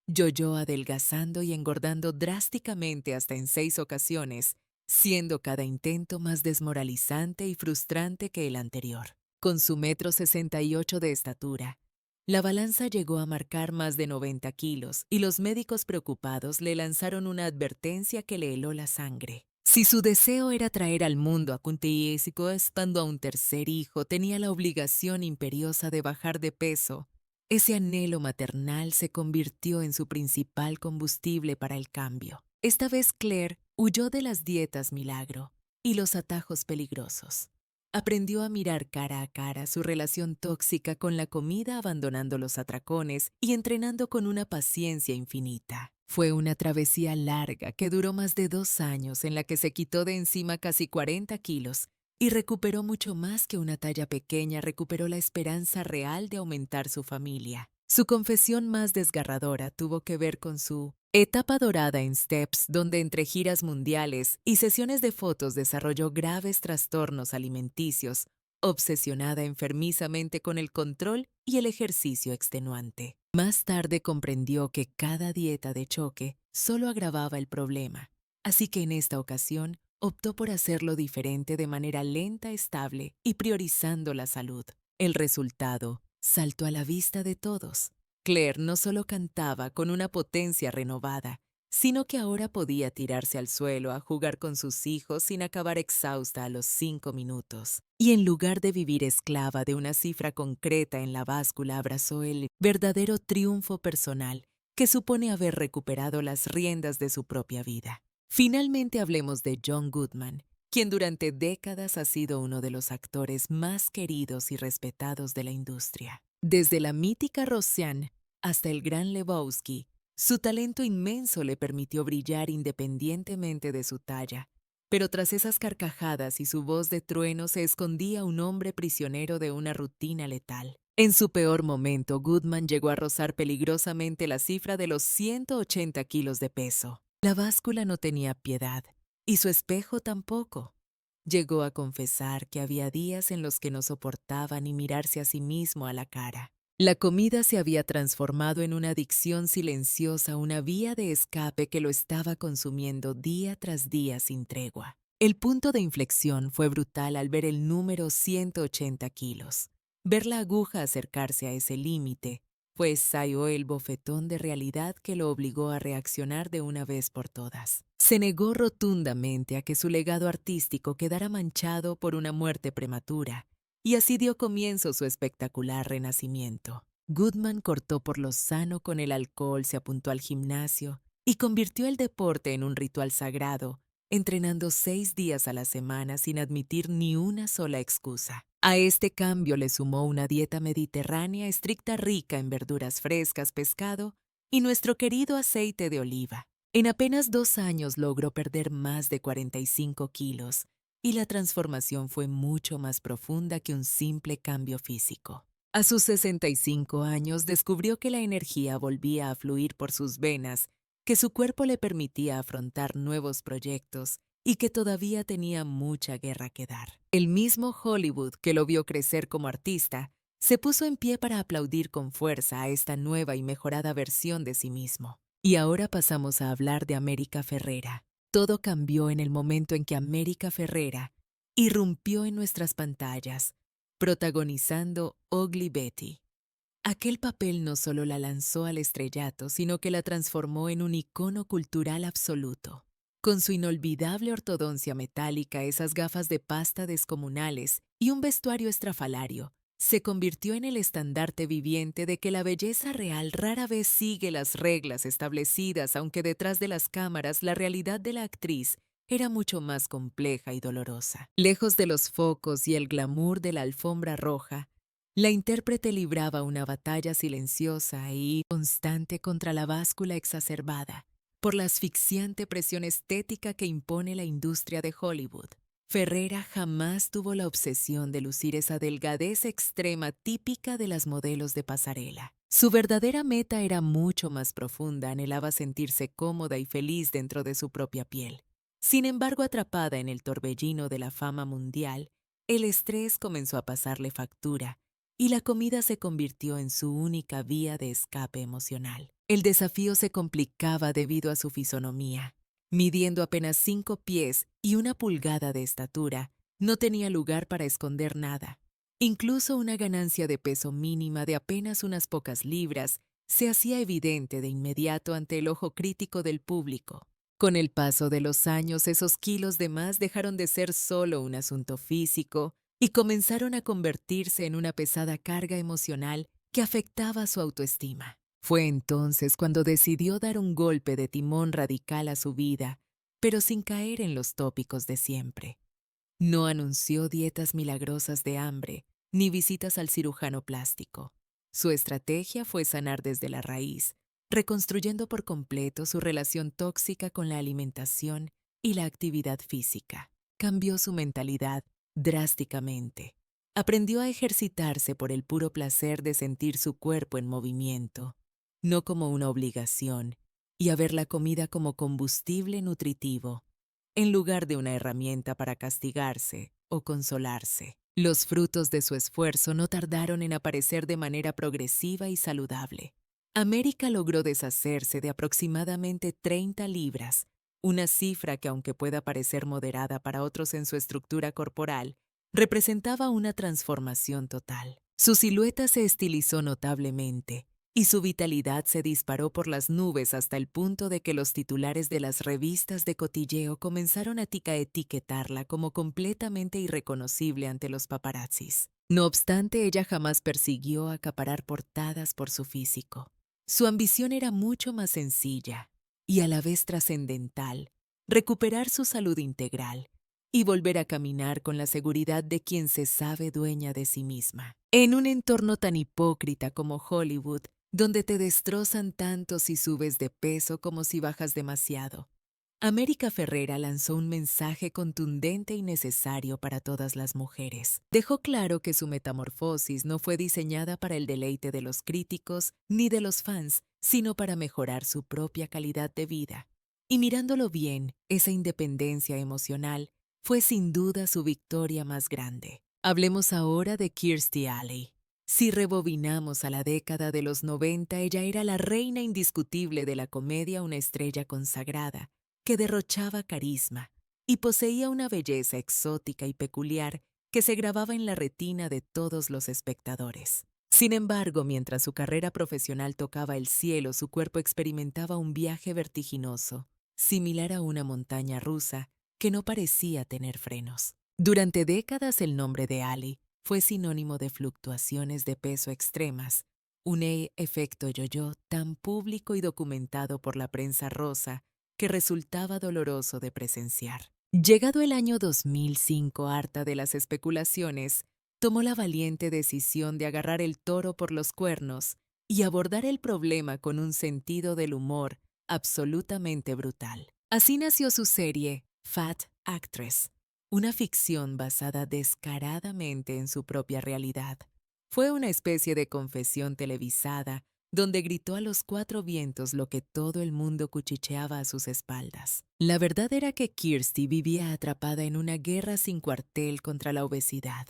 Yo adelgazando y engordando drásticamente hasta en 6 ocasiones, siendo cada intento más desmoralizante y frustrante que el anterior. Con su 1,68 m de estatura, la balanza llegó a marcar más de 90 kilos y los médicos preocupados le lanzaron una advertencia que le heló la sangre. Si su deseo era traer al mundo a Kuntiisico estando a un tercer hijo, tenía la obligación imperiosa de bajar de peso. Ese anhelo maternal se convirtió en su principal combustible para el cambio. Esta vez Claire huyó de las dietas milagro y los atajos peligrosos. Aprendió a mirar cara a cara su relación tóxica con la comida, abandonando los atracones y entrenando con una paciencia infinita. Fue una travesía larga que duró más de 2 años, en la que se quitó de encima casi 40 kilos y recuperó mucho más que una talla pequeña. Recuperó la esperanza real de aumentar su familia. Su confesión más desgarradora tuvo que ver con su etapa dorada en Steps, donde entre giras mundiales y sesiones de fotos desarrolló graves trastornos alimenticios, obsesionada enfermizamente con el control y el ejercicio extenuante. Más tarde comprendió que cada dieta de choque solo agravaba el problema, así que en esta ocasión optó por hacerlo diferente, de manera lenta, estable y priorizando la salud. El resultado saltó a la vista de todos. Claire no solo cantaba con una potencia renovada, sino que ahora podía tirarse al suelo a jugar con sus hijos sin acabar exhausta a los 5 minutos. Y en lugar de vivir esclava de una cifra concreta en la báscula, abrazó el verdadero triunfo personal que supone haber recuperado las riendas de su propia vida. Finalmente hablemos de John Goodman, quien durante décadas ha sido uno de los actores más queridos y respetados de la industria. Desde la mítica Roseanne hasta el gran Lebowski, su talento inmenso le permitió brillar independientemente de su talla. Pero tras esas carcajadas y su voz de trueno se escondía un hombre prisionero de una rutina letal. En su peor momento, Goodman llegó a rozar peligrosamente la cifra de los 180 kilos de peso. La báscula no tenía piedad, y su espejo tampoco. Llegó a confesar que había días en los que no soportaba ni mirarse a sí mismo a la cara. La comida se había transformado en una adicción silenciosa, una vía de escape que lo estaba consumiendo día tras día sin tregua. El punto de inflexión fue brutal al ver el número 180 kilos. Ver la aguja acercarse a ese límite fue estalló el bofetón de realidad que lo obligó a reaccionar de una vez por todas. Se negó rotundamente a que su legado artístico quedara manchado por una muerte prematura, y así dio comienzo su espectacular renacimiento. Goodman cortó por lo sano con el alcohol, se apuntó al gimnasio y convirtió el deporte en un ritual sagrado, entrenando 6 días a la semana sin admitir ni una sola excusa. A este cambio le sumó una dieta mediterránea estricta rica en verduras frescas, pescado y nuestro querido aceite de oliva. En apenas 2 años logró perder más de 45 kilos y la transformación fue mucho más profunda que un simple cambio físico. A sus 65 años descubrió que la energía volvía a fluir por sus venas, que su cuerpo le permitía afrontar nuevos proyectos y que todavía tenía mucha guerra que dar. El mismo Hollywood, que lo vio crecer como artista, se puso en pie para aplaudir con fuerza a esta nueva y mejorada versión de sí mismo. Y ahora pasamos a hablar de América Ferrera. Todo cambió en el momento en que América Ferrera irrumpió en nuestras pantallas, protagonizando Ugly Betty. Aquel papel no solo la lanzó al estrellato, sino que la transformó en un icono cultural absoluto. Con su inolvidable ortodoncia metálica, esas gafas de pasta descomunales y un vestuario estrafalario, se convirtió en el estandarte viviente de que la belleza real rara vez sigue las reglas establecidas, aunque detrás de las cámaras la realidad de la actriz era mucho más compleja y dolorosa. Lejos de los focos y el glamour de la alfombra roja, la intérprete libraba una batalla silenciosa y constante contra la báscula exacerbada por la asfixiante presión estética que impone la industria de Hollywood. Ferrera jamás tuvo la obsesión de lucir esa delgadez extrema típica de las modelos de pasarela. Su verdadera meta era mucho más profunda, anhelaba sentirse cómoda y feliz dentro de su propia piel. Sin embargo, atrapada en el torbellino de la fama mundial, el estrés comenzó a pasarle factura y la comida se convirtió en su única vía de escape emocional. El desafío se complicaba debido a su fisonomía. Midiendo apenas 5 pies y 1 pulgada de estatura, no tenía lugar para esconder nada. Incluso una ganancia de peso mínima de apenas unas pocas libras se hacía evidente de inmediato ante el ojo crítico del público. Con el paso de los años, esos kilos de más dejaron de ser solo un asunto físico y comenzaron a convertirse en una pesada carga emocional que afectaba su autoestima. Fue entonces cuando decidió dar un golpe de timón radical a su vida, pero sin caer en los tópicos de siempre. No anunció dietas milagrosas de hambre, ni visitas al cirujano plástico. Su estrategia fue sanar desde la raíz, reconstruyendo por completo su relación tóxica con la alimentación y la actividad física. Cambió su mentalidad drásticamente. Aprendió a ejercitarse por el puro placer de sentir su cuerpo en movimiento, no como una obligación, y a ver la comida como combustible nutritivo, en lugar de una herramienta para castigarse o consolarse. Los frutos de su esfuerzo no tardaron en aparecer de manera progresiva y saludable. América logró deshacerse de aproximadamente 30 libras, una cifra que, aunque pueda parecer moderada para otros en su estructura corporal, representaba una transformación total. Su silueta se estilizó notablemente y su vitalidad se disparó por las nubes hasta el punto de que los titulares de las revistas de cotilleo comenzaron a etiquetarla como completamente irreconocible ante los paparazzis. No obstante, ella jamás persiguió acaparar portadas por su físico. Su ambición era mucho más sencilla y a la vez trascendental: recuperar su salud integral y volver a caminar con la seguridad de quien se sabe dueña de sí misma. En un entorno tan hipócrita como Hollywood, donde te destrozan tanto si subes de peso como si bajas demasiado, América Ferrera lanzó un mensaje contundente y necesario para todas las mujeres. Dejó claro que su metamorfosis no fue diseñada para el deleite de los críticos ni de los fans, sino para mejorar su propia calidad de vida. Y mirándolo bien, esa independencia emocional fue sin duda su victoria más grande. Hablemos ahora de Kirstie Alley. Si rebobinamos a la década de los 90, ella era la reina indiscutible de la comedia, una estrella consagrada que derrochaba carisma, y poseía una belleza exótica y peculiar que se grababa en la retina de todos los espectadores. Sin embargo, mientras su carrera profesional tocaba el cielo, su cuerpo experimentaba un viaje vertiginoso, similar a una montaña rusa que no parecía tener frenos. Durante décadas el nombre de Ali fue sinónimo de fluctuaciones de peso extremas, un efecto yo-yo tan público y documentado por la prensa rosa que resultaba doloroso de presenciar. Llegado el año 2005, harta de las especulaciones, tomó la valiente decisión de agarrar el toro por los cuernos y abordar el problema con un sentido del humor absolutamente brutal. Así nació su serie Fat Actress, una ficción basada descaradamente en su propia realidad. Fue una especie de confesión televisada donde gritó a los cuatro vientos lo que todo el mundo cuchicheaba a sus espaldas. La verdad era que Kirsty vivía atrapada en una guerra sin cuartel contra la obesidad.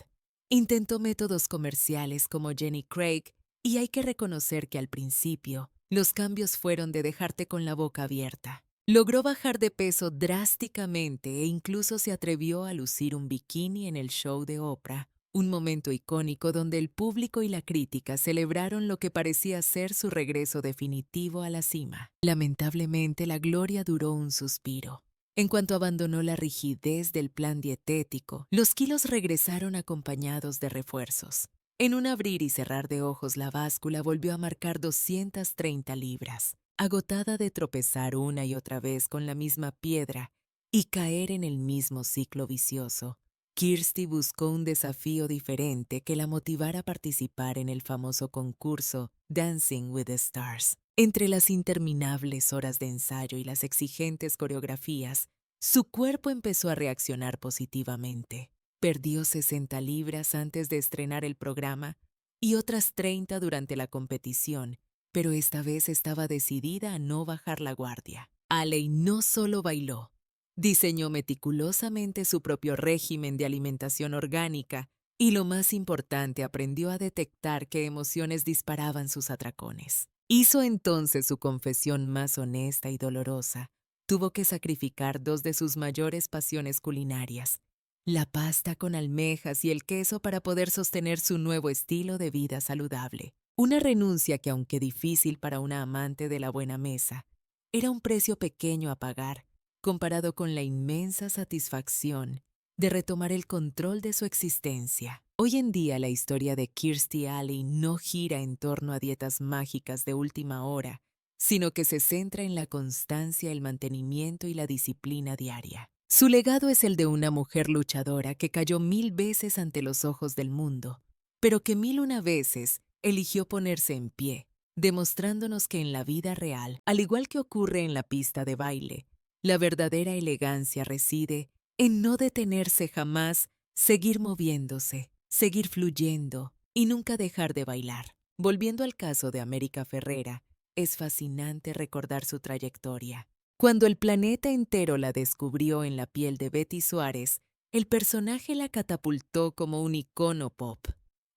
Intentó métodos comerciales como Jenny Craig y hay que reconocer que al principio los cambios fueron de dejarte con la boca abierta. Logró bajar de peso drásticamente e incluso se atrevió a lucir un bikini en el show de Oprah, un momento icónico donde el público y la crítica celebraron lo que parecía ser su regreso definitivo a la cima. Lamentablemente, la gloria duró un suspiro. En cuanto abandonó la rigidez del plan dietético, los kilos regresaron acompañados de refuerzos. En un abrir y cerrar de ojos, la báscula volvió a marcar 230 libras. Agotada de tropezar una y otra vez con la misma piedra y caer en el mismo ciclo vicioso, Kirsty buscó un desafío diferente que la motivara a participar en el famoso concurso Dancing with the Stars. Entre las interminables horas de ensayo y las exigentes coreografías, su cuerpo empezó a reaccionar positivamente. Perdió 60 libras antes de estrenar el programa y otras 30 durante la competición, pero esta vez estaba decidida a no bajar la guardia. Aley no solo bailó, diseñó meticulosamente su propio régimen de alimentación orgánica y, lo más importante, aprendió a detectar qué emociones disparaban sus atracones. Hizo entonces su confesión más honesta y dolorosa. Tuvo que sacrificar dos de sus mayores pasiones culinarias, la pasta con almejas y el queso, para poder sostener su nuevo estilo de vida saludable. Una renuncia que, aunque difícil para una amante de la buena mesa, era un precio pequeño a pagar comparado con la inmensa satisfacción de retomar el control de su existencia. Hoy en día la historia de Kirstie Alley no gira en torno a dietas mágicas de última hora, sino que se centra en la constancia, el mantenimiento y la disciplina diaria. Su legado es el de una mujer luchadora que cayó 1000 veces ante los ojos del mundo, pero que 1001 veces eligió ponerse en pie, demostrándonos que en la vida real, al igual que ocurre en la pista de baile, la verdadera elegancia reside en no detenerse jamás, seguir moviéndose, seguir fluyendo y nunca dejar de bailar. Volviendo al caso de América Ferrera, es fascinante recordar su trayectoria. Cuando el planeta entero la descubrió en la piel de Betty Suárez, el personaje la catapultó como un icono pop.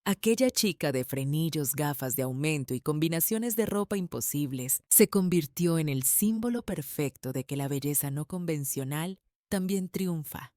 Aquella chica de frenillos, gafas de aumento y combinaciones de ropa imposibles se convirtió en el símbolo perfecto de que la belleza no convencional también triunfa.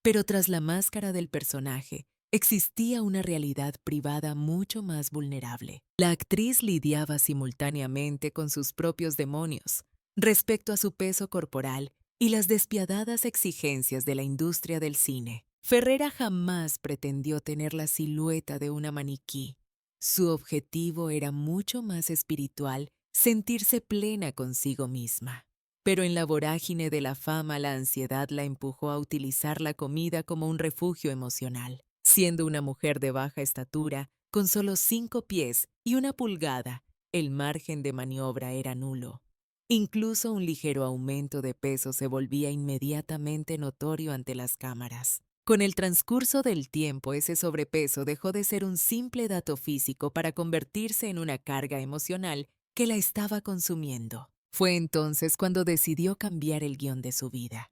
Pero tras la máscara del personaje, existía una realidad privada mucho más vulnerable. La actriz lidiaba simultáneamente con sus propios demonios respecto a su peso corporal y las despiadadas exigencias de la industria del cine. Ferrera jamás pretendió tener la silueta de una maniquí. Su objetivo era mucho más espiritual, sentirse plena consigo misma. Pero en la vorágine de la fama, la ansiedad la empujó a utilizar la comida como un refugio emocional. Siendo una mujer de baja estatura, con solo 5 pies y 1 pulgada, el margen de maniobra era nulo. Incluso un ligero aumento de peso se volvía inmediatamente notorio ante las cámaras. Con el transcurso del tiempo, ese sobrepeso dejó de ser un simple dato físico para convertirse en una carga emocional que la estaba consumiendo. Fue entonces cuando decidió cambiar el guión de su vida.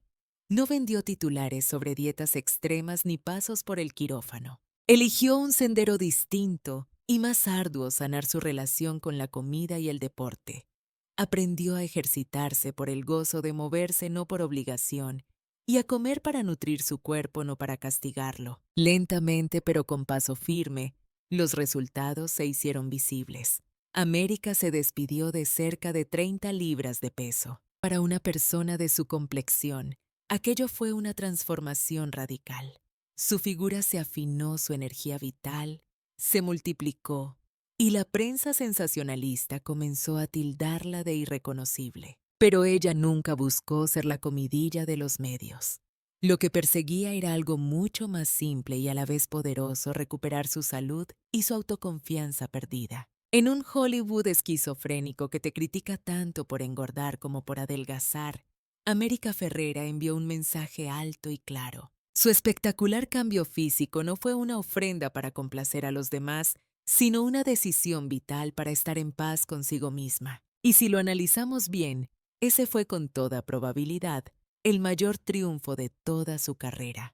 No vendió titulares sobre dietas extremas ni pasos por el quirófano. Eligió un sendero distinto y más arduo: sanar su relación con la comida y el deporte. Aprendió a ejercitarse por el gozo de moverse, no por obligación, y a comer para nutrir su cuerpo, no para castigarlo. Lentamente, pero con paso firme, los resultados se hicieron visibles. América se despidió de cerca de 30 libras de peso. Para una persona de su complexión, aquello fue una transformación radical. Su figura se afinó, su energía vital se multiplicó, y la prensa sensacionalista comenzó a tildarla de irreconocible. Pero ella nunca buscó ser la comidilla de los medios. Lo que perseguía era algo mucho más simple y a la vez poderoso: recuperar su salud y su autoconfianza perdida. En un Hollywood esquizofrénico que te critica tanto por engordar como por adelgazar, América Ferrera envió un mensaje alto y claro. Su espectacular cambio físico no fue una ofrenda para complacer a los demás, sino una decisión vital para estar en paz consigo misma. Y si lo analizamos bien, ese fue con toda probabilidad el mayor triunfo de toda su carrera.